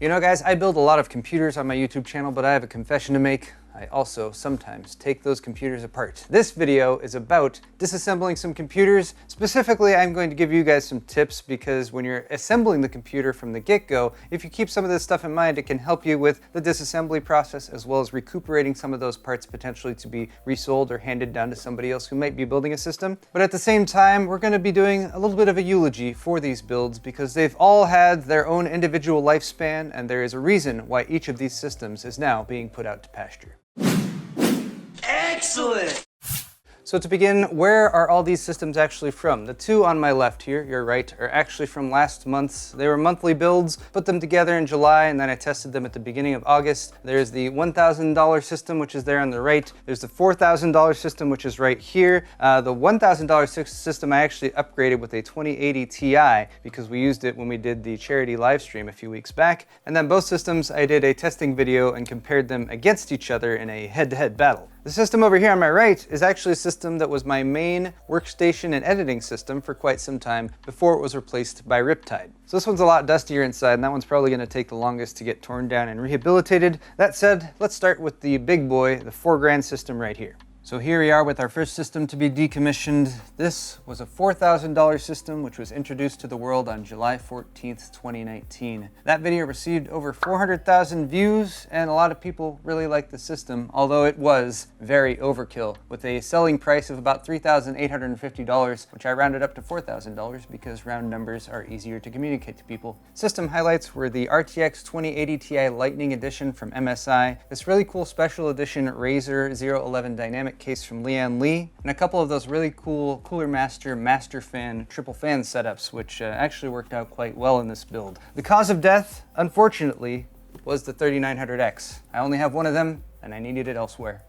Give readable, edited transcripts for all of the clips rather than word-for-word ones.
You know guys, I build a lot of computers on my YouTube channel, but I have a confession to make. I also sometimes take those computers apart. This video is about disassembling some computers. Specifically, I'm going to give you guys some tips because when you're assembling the computer from the get-go, if you keep some of this stuff in mind, it can help you with the disassembly process as well as recuperating some of those parts potentially to be resold or handed down to somebody else who might be building a system. But at the same time, we're going to be doing a little bit of a eulogy for these builds because they've all had their own individual lifespan, and there is a reason why each of these systems is now being put out to pasture. Excellent! So to begin, where are all these systems actually from? The two on my left here, your right, are actually from last month's. They were monthly builds, put them together in July, and then I tested them at the beginning of August. There's the $1,000 system, which is there on the right. There's the $4,000 system, which is right here. The $1,000 system I actually upgraded with a 2080 Ti because we used it when we did the charity live stream a few weeks back. And then both systems, I did a testing video and compared them against each other in a head-to-head battle. The system over here on my right is actually a system that was my main workstation and editing system for quite some time before it was replaced by Riptide. So this one's a lot dustier inside, and that one's probably going to take the longest to get torn down and rehabilitated. That said, let's start with the big boy, the $4,000 system right here. So here we are with our first system to be decommissioned. This was a $4,000 system which was introduced to the world on July 14th, 2019. That video received over 400,000 views and a lot of people really liked the system, although it was very overkill with a selling price of about $3,850, which I rounded up to $4,000 because round numbers are easier to communicate to people. System highlights were the RTX 2080 Ti Lightning Edition from MSI, this really cool special edition Razer 011 Dynamic case from Lian Li, and a couple of those really cool Cooler Master Fan triple fan setups, which actually worked out quite well in this build. The cause of death, unfortunately, was the 3900X. I only have one of them, and I needed it elsewhere.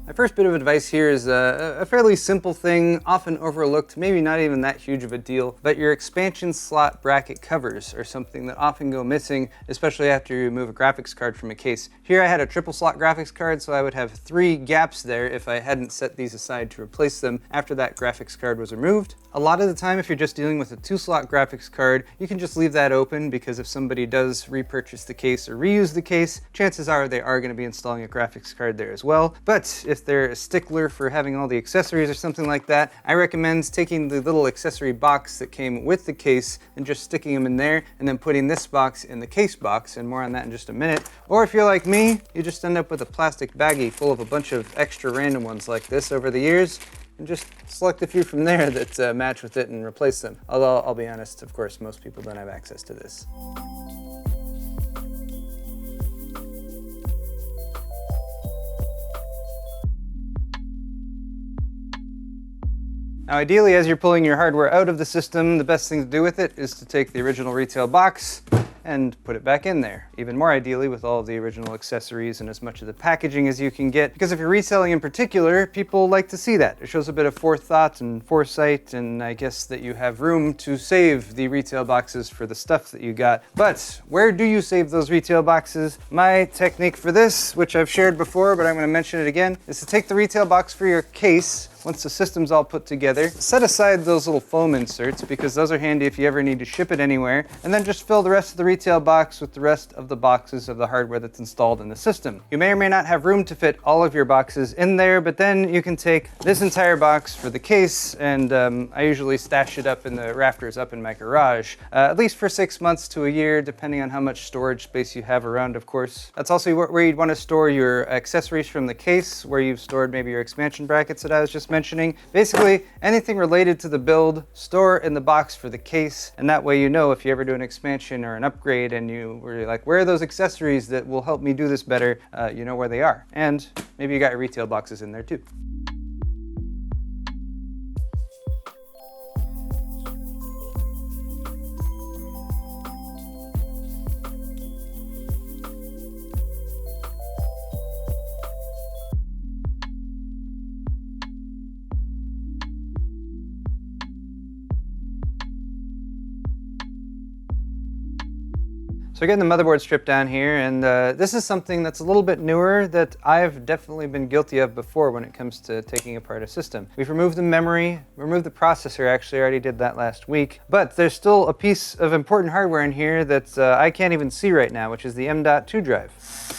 My first bit of advice here is a fairly simple thing, often overlooked, maybe not even that huge of a deal, but your expansion slot bracket covers are something that often go missing, especially after you remove a graphics card from a case. Here I had a triple slot graphics card, so I would have 3 gaps there if I hadn't set these aside to replace them after that graphics card was removed. A lot of the time, if you're just dealing with a 2-slot graphics card, you can just leave that open because if somebody does repurchase the case or reuse the case, chances are they are going to be installing a graphics card there as well. But if they're a stickler for having all the accessories or something like that, I recommend taking the little accessory box that came with the case and just sticking them in there and then putting this box in the case box, and more on that in just a minute. Or if you're like me, you just end up with a plastic baggie full of a bunch of extra random ones like this over the years, and just select a few from there that match with it and replace them. Although, I'll be honest, of course, most people don't have access to this. Now ideally, as you're pulling your hardware out of the system, the best thing to do with it is to take the original retail box and put it back in there. Even more ideally with all of the original accessories and as much of the packaging as you can get, because if you're reselling in particular, people like to see that. It shows a bit of forethought and foresight, and I guess that you have room to save the retail boxes for the stuff that you got. But where do you save those retail boxes? My technique for this, which I've shared before, but I'm going to mention it again, is to take the retail box for your case. Once the system's all put together, set aside those little foam inserts because those are handy if you ever need to ship it anywhere, and then just fill the rest of the retail box with the rest of the boxes of the hardware that's installed in the system. You may or may not have room to fit all of your boxes in there, but then you can take this entire box for the case, and I usually stash it up in the rafters up in my garage, at least for 6 months to a year, depending on how much storage space you have around, of course. That's also where you'd want to store your accessories from the case, where you've stored maybe your expansion brackets that I was just mentioning. Basically, anything related to the build, store in the box for the case, and that way you know if you ever do an expansion or an upgrade and you were like, where are those accessories that will help me do this better, you know where they are. And maybe you got your retail boxes in there too. So we're getting the motherboard stripped down here, and this is something that's a little bit newer that I've definitely been guilty of before when it comes to taking apart a system. We've removed the memory, removed the processor. Actually, I already did that last week, but there's still a piece of important hardware in here that I can't even see right now, which is the M.2 drive.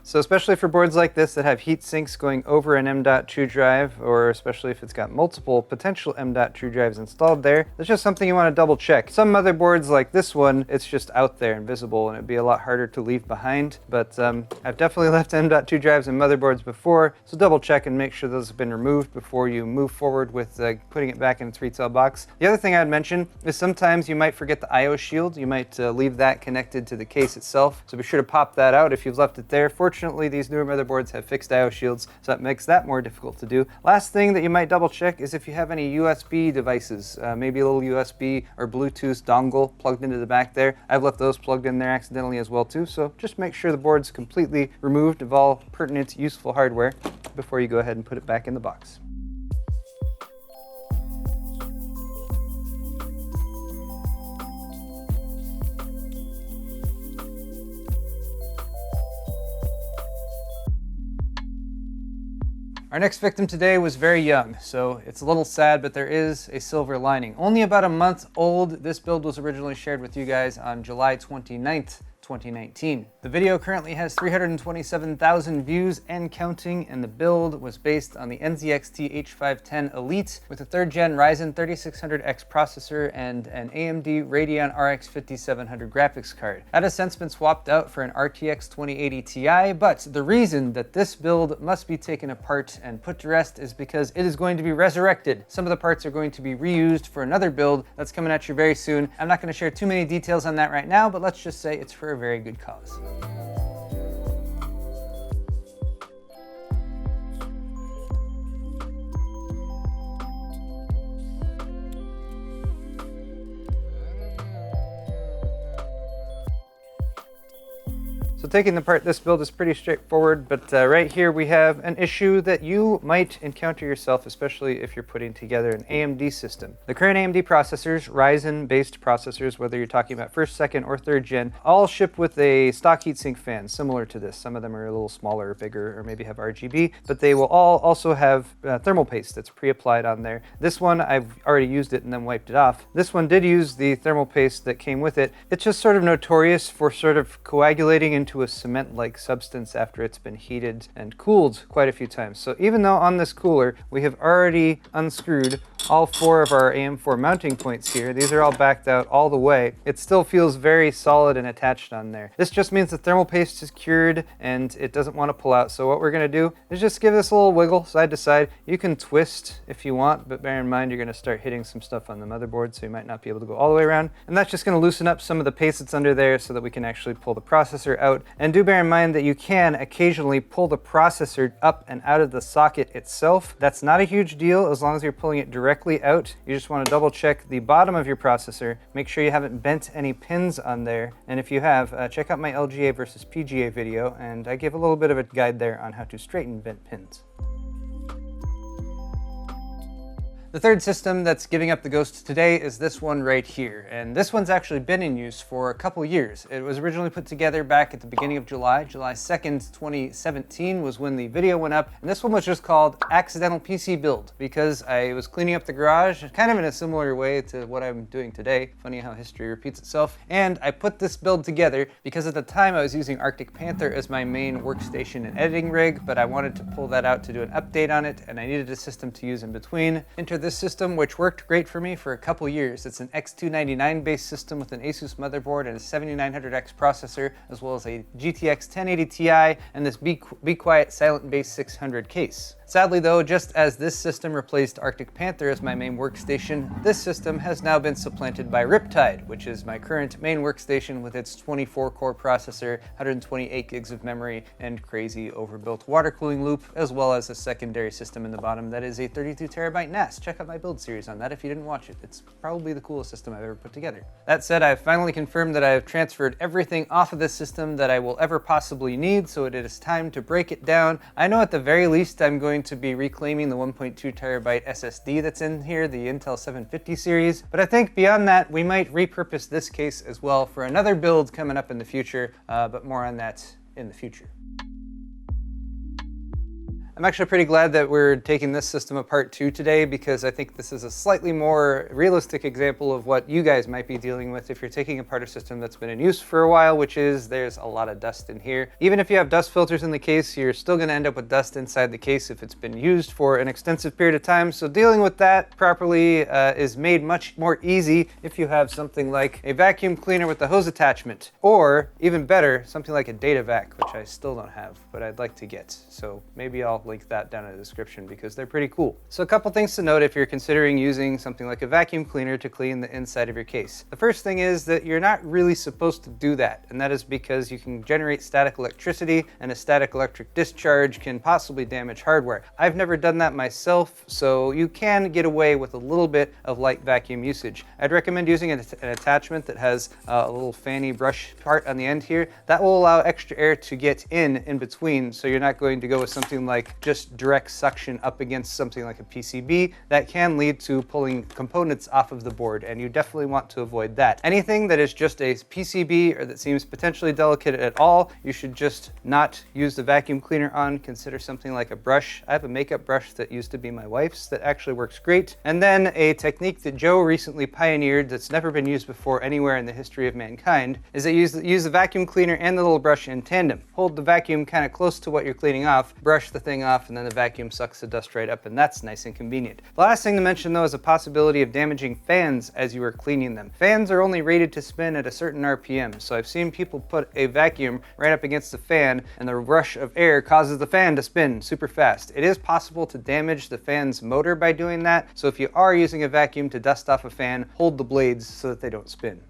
So especially for boards like this that have heat sinks going over an M.2 drive, or especially if it's got multiple potential M.2 drives installed there, that's just something you want to double check. Some motherboards like this one, it's just out there and visible, and it'd be a lot harder to leave behind. But I've definitely left M.2 drives in motherboards before, so double check and make sure those have been removed before you move forward with putting it back in its retail box. The other thing I'd mention is sometimes you might forget the I/O shield. You might leave that connected to the case itself, so be sure to pop that out if you've left it there. Fortunately, these newer motherboards have fixed I/O shields, so that makes that more difficult to do. Last thing that you might double check is if you have any USB devices, maybe a little USB or Bluetooth dongle plugged into the back there. I've left those plugged in there accidentally as well too, so just make sure the board's completely removed of all pertinent, useful hardware before you go ahead and put it back in the box. Our next victim today was very young, so it's a little sad, but there is a silver lining. Only about a month old, this build was originally shared with you guys on July 29th, 2019. The video currently has 327,000 views and counting, and the build was based on the NZXT H510 Elite with a 3rd gen Ryzen 3600X processor and an AMD Radeon RX 5700 graphics card. That has since been swapped out for an RTX 2080 Ti, but the reason that this build must be taken apart and put to rest is because it is going to be resurrected. Some of the parts are going to be reused for another build that's coming at you very soon. I'm not going to share too many details on that right now, but let's just say it's for a very good cause. So taking apart this build is pretty straightforward, but right here we have an issue that you might encounter yourself, especially if you're putting together an AMD system. The current AMD processors, Ryzen-based processors, whether you're talking about 1st, 2nd, or 3rd gen, all ship with a stock heatsink fan similar to this. Some of them are a little smaller or bigger, or maybe have RGB, but they will all also have thermal paste that's pre-applied on there. This one, I've already used it and then wiped it off. This one did use the thermal paste that came with it. It's just sort of notorious for sort of coagulating into a cement-like substance after it's been heated and cooled quite a few times. So even though on this cooler we have already unscrewed all 4 of our AM4 mounting points here, these are all backed out all the way, it still feels very solid and attached on there. This just means the thermal paste is cured and it doesn't want to pull out. So what we're going to do is just give this a little wiggle side to side. You can twist if you want, but bear in mind you're going to start hitting some stuff on the motherboard, so you might not be able to go all the way around. And that's just going to loosen up some of the paste that's under there so that we can actually pull the processor out. And do bear in mind that you can occasionally pull the processor up and out of the socket itself. That's not a huge deal as long as you're pulling it directly out. You just want to double check the bottom of your processor, make sure you haven't bent any pins on there, and if you have, check out my LGA versus PGA video, and I give a little bit of a guide there on how to straighten bent pins. The third system that's giving up the ghost today is this one right here, and this one's actually been in use for a couple years. It was originally put together back at the beginning of July 2nd, 2017 was when the video went up, and this one was just called Accidental PC Build because I was cleaning up the garage, kind of in a similar way to what I'm doing today. Funny how history repeats itself. And I put this build together because at the time I was using Arctic Panther as my main workstation and editing rig, but I wanted to pull that out to do an update on it, and I needed a system to use in between. Enter this system, which worked great for me for a couple years. It's an X299 based system with an Asus motherboard and a 7900X processor, as well as a GTX 1080 Ti and this Be Quiet Silent Base 600 case. Sadly though, just as this system replaced Arctic Panther as my main workstation, this system has now been supplanted by Riptide, which is my current main workstation with its 24-core processor, 128 gigs of memory, and crazy overbuilt water cooling loop, as well as a secondary system in the bottom that is a 32TB NAS. Check out my build series on that if you didn't watch it. It's probably the coolest system I've ever put together. That said, I've finally confirmed that I've transferred everything off of this system that I will ever possibly need, so it is time to break it down. I know at the very least I'm going going to be reclaiming the 1.2 terabyte SSD that's in here, the Intel 750 series. But I think beyond that, we might repurpose this case as well for another build coming up in the future, but more on that in the future. I'm actually pretty glad that we're taking this system apart too today, because I think this is a slightly more realistic example of what you guys might be dealing with if you're taking apart a system that's been in use for a while, which is there's a lot of dust in here. Even if you have dust filters in the case, you're still going to end up with dust inside the case if it's been used for an extensive period of time. So dealing with that properly is made much more easy if you have something like a vacuum cleaner with a hose attachment, or even better, something like a data vac, which I still don't have, but I'd like to get. So maybe I'll link that down in the description because they're pretty cool. So a couple things to note if you're considering using something like a vacuum cleaner to clean the inside of your case. The first thing is that you're not really supposed to do that, and that is because you can generate static electricity, and a static electric discharge can possibly damage hardware. I've never done that myself, so you can get away with a little bit of light vacuum usage. I'd recommend using an attachment that has a little fanny brush part on the end here. That will allow extra air to get in between, so you're not going to go with something like just direct suction up against something like a PCB. That can lead to pulling components off of the board, and you definitely want to avoid that. Anything that is just a PCB or that seems potentially delicate at all, you should just not use the vacuum cleaner on. Consider something like a brush. I have a makeup brush that used to be my wife's that actually works great. And then a technique that Joe recently pioneered that's never been used before anywhere in the history of mankind is that you use the vacuum cleaner and the little brush in tandem. Hold the vacuum kind of close to what you're cleaning off, brush the thing off, and then the vacuum sucks the dust right up, and that's nice and convenient. The last thing to mention though is a possibility of damaging fans as you are cleaning them. Fans are only rated to spin at a certain RPM, so I've seen people put a vacuum right up against the fan and the rush of air causes the fan to spin super fast. It is possible to damage the fan's motor by doing that, so if you are using a vacuum to dust off a fan, hold the blades so that they don't spin.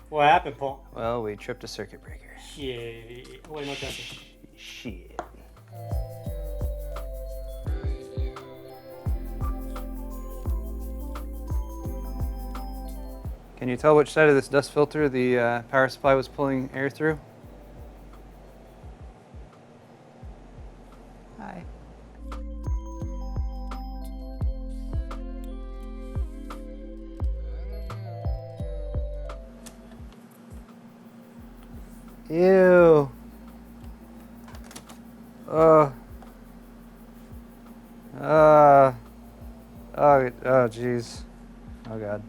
What happened, Paul? Well, we tripped a circuit breaker. Shit. Wait, no testing. Shit. Can you tell which side of this dust filter the power supply was pulling air through? Hi. Ew. Oh, jeez. Oh, God.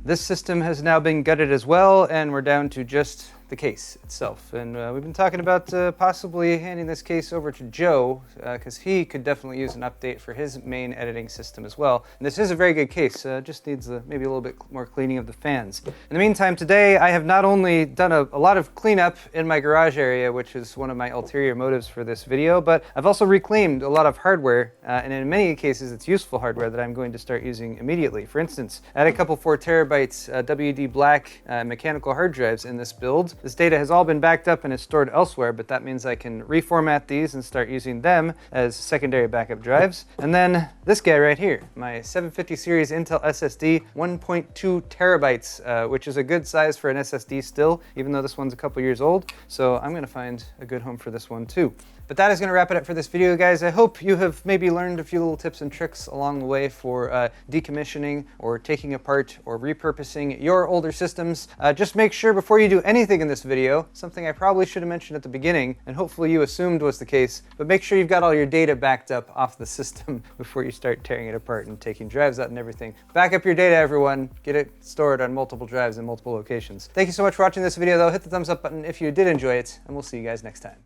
This system has now been gutted as well, and we're down to just the case itself. And we've been talking about possibly handing this case over to Joe, because he could definitely use an update for his main editing system as well. And this is a very good case, just needs maybe a little bit more cleaning of the fans. In the meantime, today I have not only done a lot of cleanup in my garage area, which is one of my ulterior motives for this video, but I've also reclaimed a lot of hardware, and in many cases it's useful hardware that I'm going to start using immediately. For instance, I had a couple 4 terabytes WD black mechanical hard drives in this build. This data has all been backed up and is stored elsewhere, but that means I can reformat these and start using them as secondary backup drives. And then this guy right here, my 750 series Intel SSD, 1.2 terabytes, which is a good size for an SSD still, even though this one's a couple years old. So I'm gonna find a good home for this one too. But that is going to wrap it up for this video, guys. I hope you have maybe learned a few little tips and tricks along the way for decommissioning or taking apart or repurposing your older systems. Just make sure before you do anything in this video, something I probably should have mentioned at the beginning, and hopefully you assumed was the case, but make sure you've got all your data backed up off the system before you start tearing it apart and taking drives out and everything. Back up your data, everyone. Get it stored on multiple drives in multiple locations. Thank you so much for watching this video, though. Hit the thumbs up button if you did enjoy it, and we'll see you guys next time.